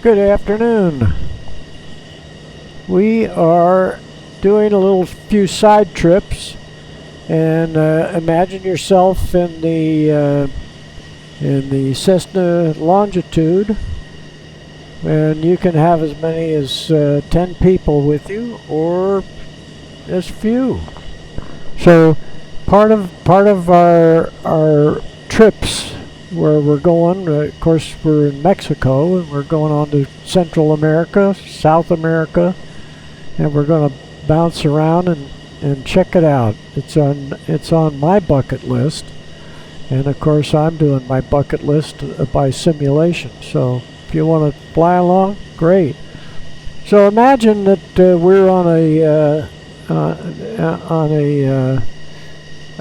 Good afternoon. We are doing a little few side trips, and imagine yourself in the Cessna Longitude, and you can have as many as 10 people with you, or as few. So part of our trips where we're going, of course we're in Mexico and we're going on to Central America, South America, and we're going to bounce around and check it out. It's on my bucket list, and of course I'm doing my bucket list by simulation. So if you want to fly along, great. So imagine that we're on a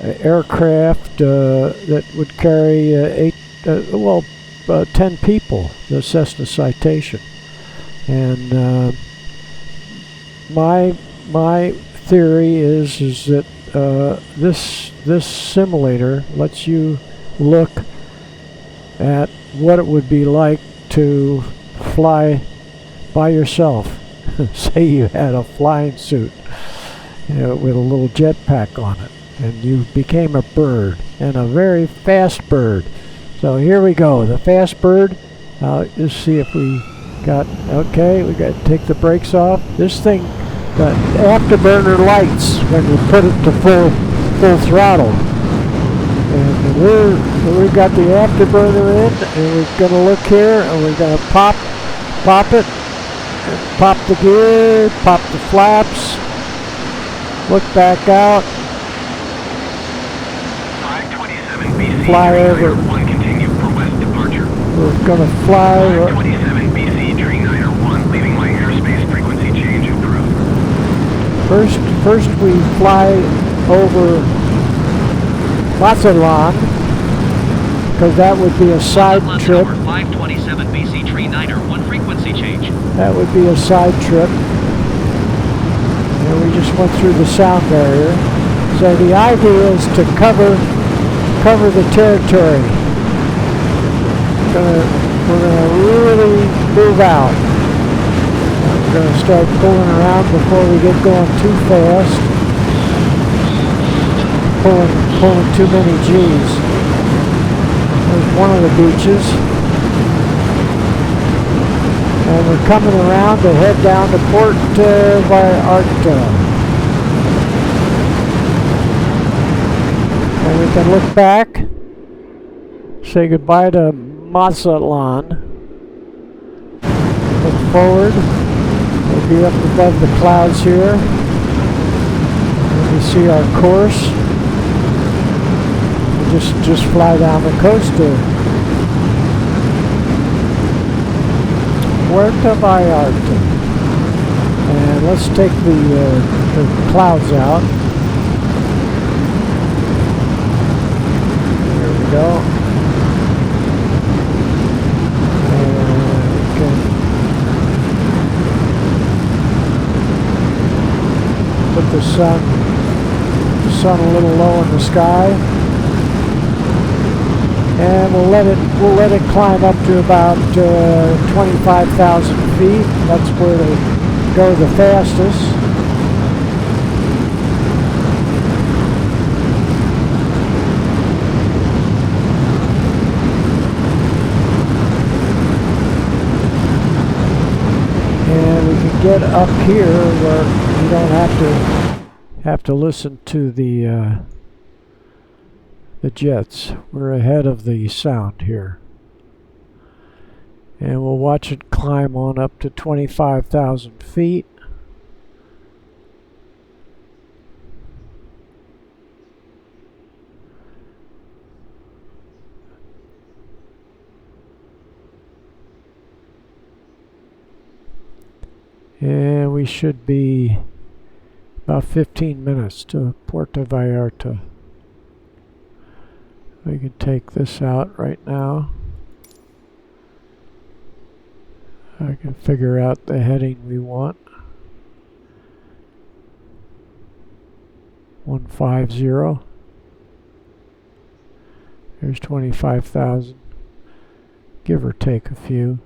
aircraft that would carry 10 people, the Cessna Citation. And my theory is that this simulator lets you look at what it would be like to fly by yourself. Say you had a flying suit, with a little jetpack on it, and you became a bird, and a very fast bird. So here we go, the fast bird. Just see if we got, okay, we got to take the brakes off. This thing got afterburner lights when you put it to full throttle. And we've got the afterburner in, and we're going to look here, and we're going to pop it, and pop the gear, pop the flaps, look back out, fly over. Continue for west departure. We're going to fly. 27 BC, Tree 901, leaving my airspace frequency change approved. First we fly over Mazatlan, because that would be a side trip. 527 BC, Tree 901, frequency change. That would be a side trip. And we just went through the sound barrier. So the idea is to cover the territory. We're gonna really move out. We're gonna start pulling around before we get going too fast. Pulling too many G's. There's one of the beaches. And we're coming around to head down to Puerta Vallarta. And we can look back, say goodbye to Mazatlan, look forward, we'll be up above the clouds here, and we see our course, we'll just fly down the coast to Puerta Vallarta. And let's take the clouds out. Go. Okay. Put the sun a little low in the sky, and we'll let it climb up to about 25,000 feet. That's where it'll go the fastest. Get up here where you don't have to listen to the jets. We're ahead of the sound here, and we'll watch it climb on up to 25,000 feet. And we should be about 15 minutes to Puerta Vallarta. We can take this out right now. I can figure out the heading we want. 150. There's 25,000, give or take a few.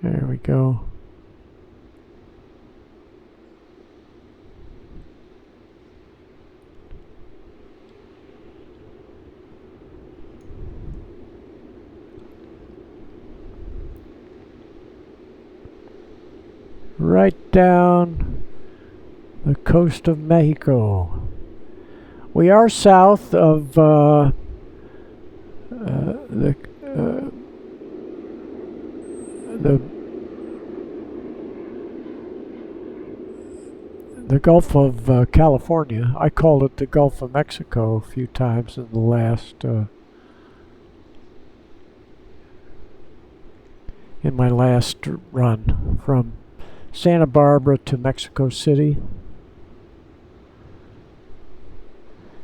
There we go. Right down the coast of Mexico. We are south of the Gulf of California. I called it the Gulf of Mexico a few times in the last in my last run from Santa Barbara to Mexico City.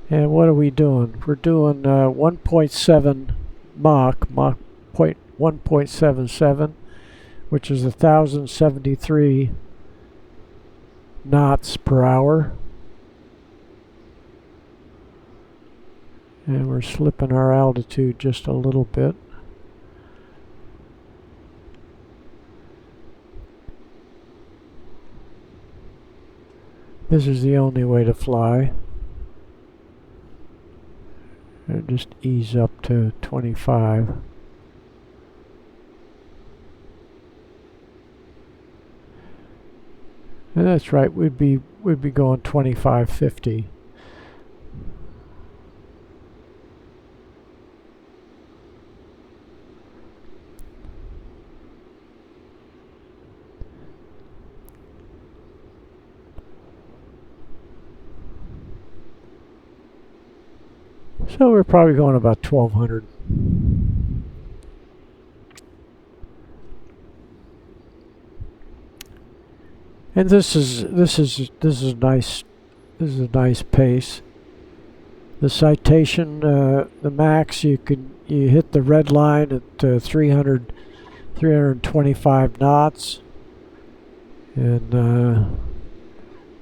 And what are we doing? We're doing 1.7 Mach 1.77, which is 1,073 knots per hour. And we're slipping our altitude just a little bit. This is the only way to fly. And just ease up to 25. And that's right, we'd be going 25-50. So we're probably going about 1200. And this is nice. This is a nice pace. The citation, the max, you hit the red line at 325 knots. And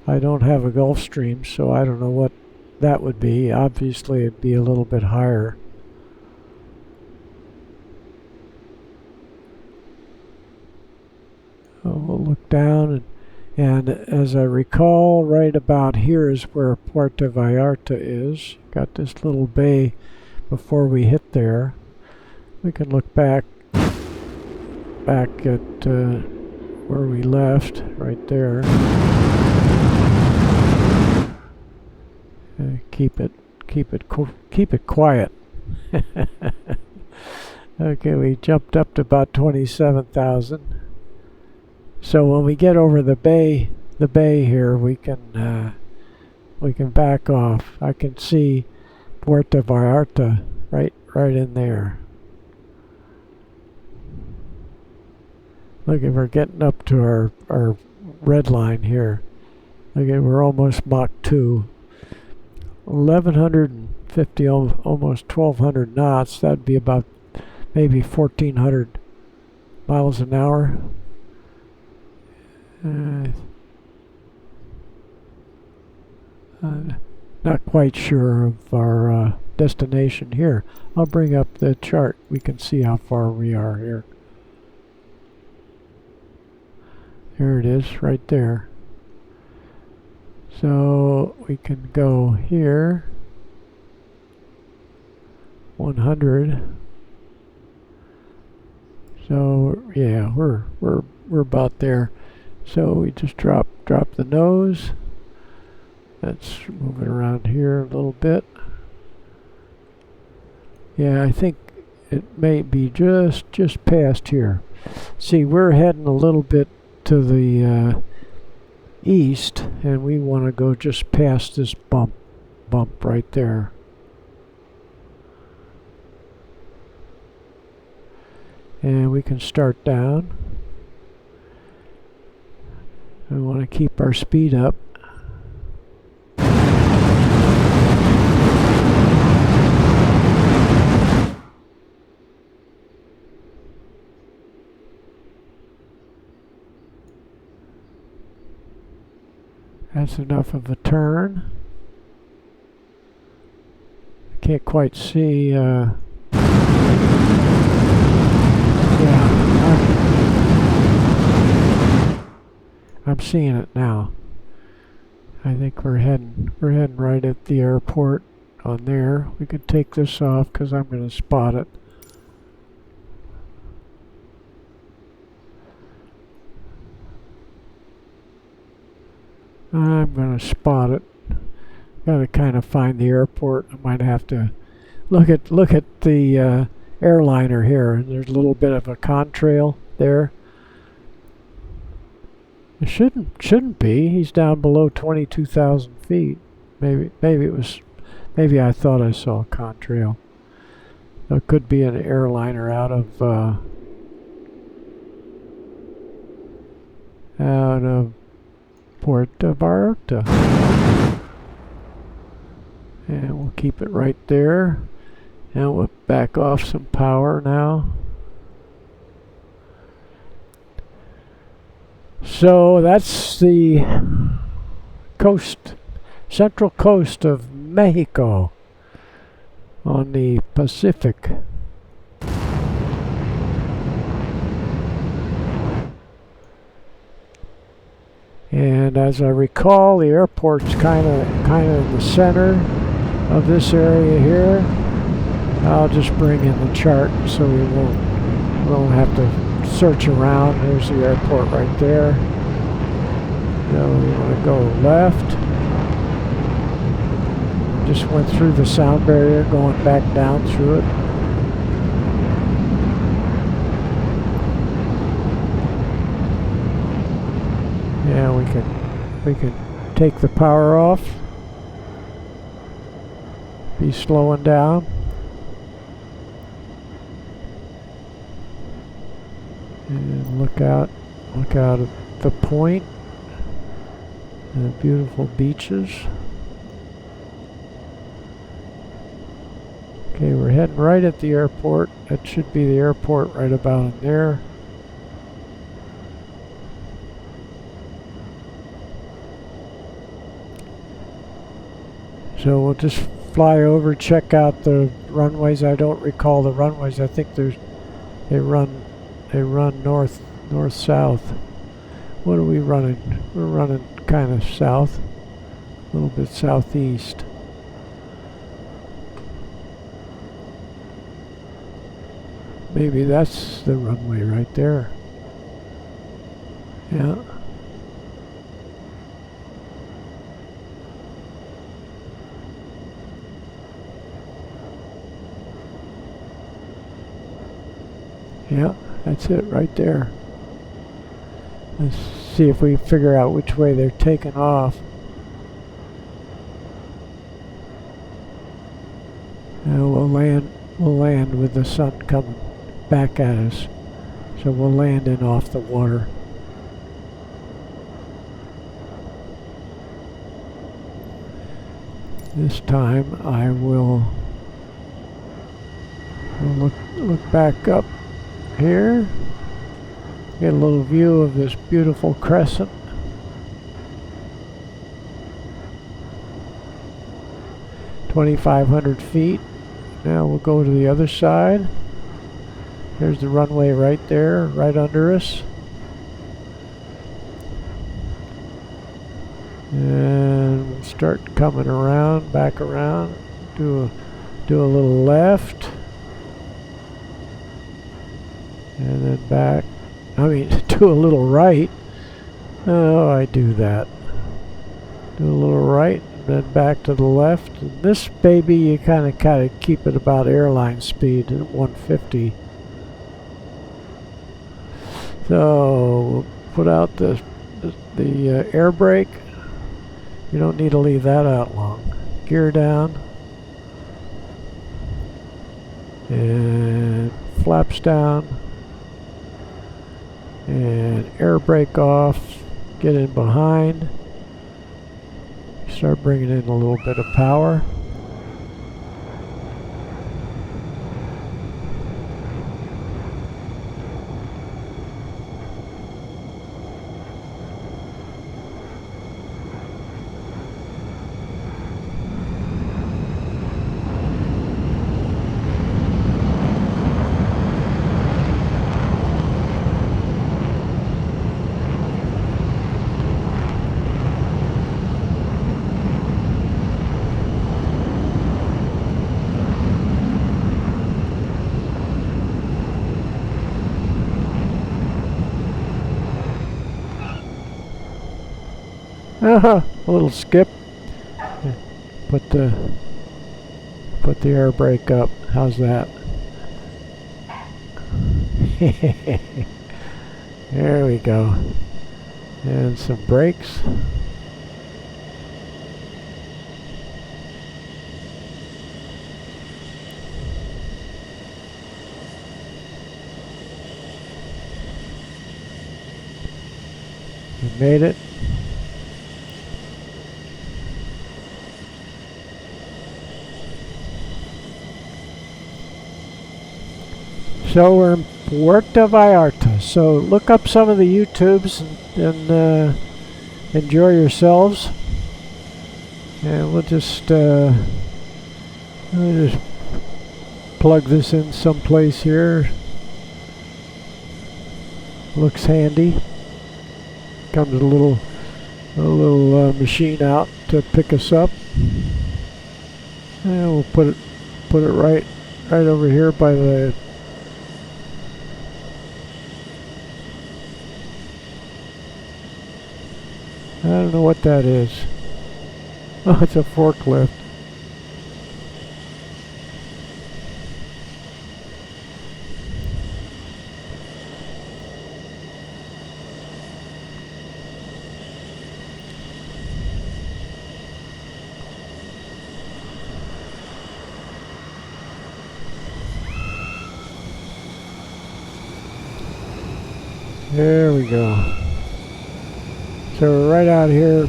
I don't have a Gulfstream, so I don't know what that would be. Obviously, it'd be a little bit higher. So we'll look down, and as I recall, right about here is where Puerta Vallarta is. Got this little bay before we hit there. We can look back at where we left, right there. Keep it quiet. Okay, we jumped up to about 27,000. So when we get over the bay here, we can back off. I can see Puerta Vallarta right in there. Look, we're getting up to our red line here. Okay, we're almost Mach 2. 1,150, almost 1,200 knots. That'd be about maybe 1,400 miles an hour. Not quite sure of our destination here. I'll bring up the chart. We can see how far we are here. There it is, right there. So we can go here, 100. So yeah, we're about there. So we just drop the nose. Let's move it around here a little bit. Yeah, I think it may be just past here. See, we're heading a little bit to the east, and we want to go just past this bump right there. And we can start down. We want to keep our speed up. That's enough of a turn. I can't quite see. Yeah, I'm seeing it now. I think we're heading right at the airport on there. We could take this off because I'm going to spot it. I'm going to spot it. Got to kind of find the airport. I might have to look at the airliner here, and there's a little bit of a contrail there. It shouldn't be. He's down below 22,000 feet. Maybe I thought I saw a contrail. It could be an airliner out of Puerta Vallarta. And we'll keep it right there. And we'll back off some power now. So that's the central coast of Mexico on the Pacific. And as I recall, the airport's kind of in the center of this area here. I'll just bring in the chart so we won't have to search around. There's the airport right there. Now we want to go left. Just went through the sound barrier, going back down through it. Yeah, we can take the power off. Be slowing down. And look out at the point and the beautiful beaches. Okay, we're heading right at the airport. That should be the airport right about in there. So we'll just fly over, check out the runways. I don't recall the runways. I think they run north-south. What are we running? We're running kind of south, a little bit southeast. Maybe that's the runway right there. Yeah. Yeah, that's it right there. Let's see if we figure out which way they're taking off. And we'll land with the sun coming back at us. So we'll land in off the water. This time I will look back up here. Get a little view of this beautiful crescent. "2,500 feet. Now we'll go to the other side. There's the runway right there, right under us. And we'll start coming around, back around. Do a little left. And then back. I mean, do a little right. Oh, I do that. Do a little right, and then back to the left. And this baby, you kind of keep it about airline speed at 150. So we'll put out the air brake. You don't need to leave that out long. Gear down. And flaps down. And air brake off. Get in behind. Start bringing in a little bit of power. A little skip. Put the air brake up. How's that? There we go. And some brakes. We made it. So we're in Puerta Vallarta. So look up some of the YouTubes and enjoy yourselves. And we'll just plug this in someplace here. Looks handy. Comes a little machine out to pick us up. And we'll put it right over here by the. I don't know what that is. Oh, it's a forklift. There we go. So we're right out here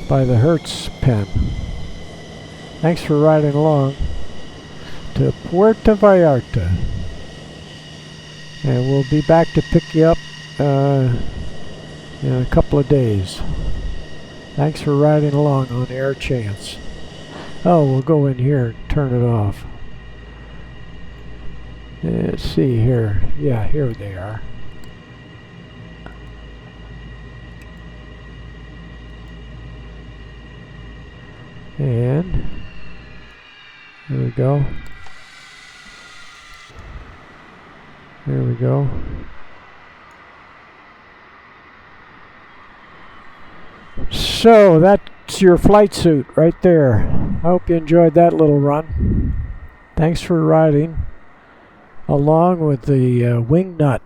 by the Hertz pen. Thanks for riding along to Puerta Vallarta. And we'll be back to pick you up in a couple of days. Thanks for riding along on Air Chance. Oh, we'll go in here and turn it off. Let's see here. Yeah, here they are. And there we go. There we go. So that's your flight suit right there. I hope you enjoyed that little run. Thanks for riding along with the WingNutt.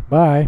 Bye.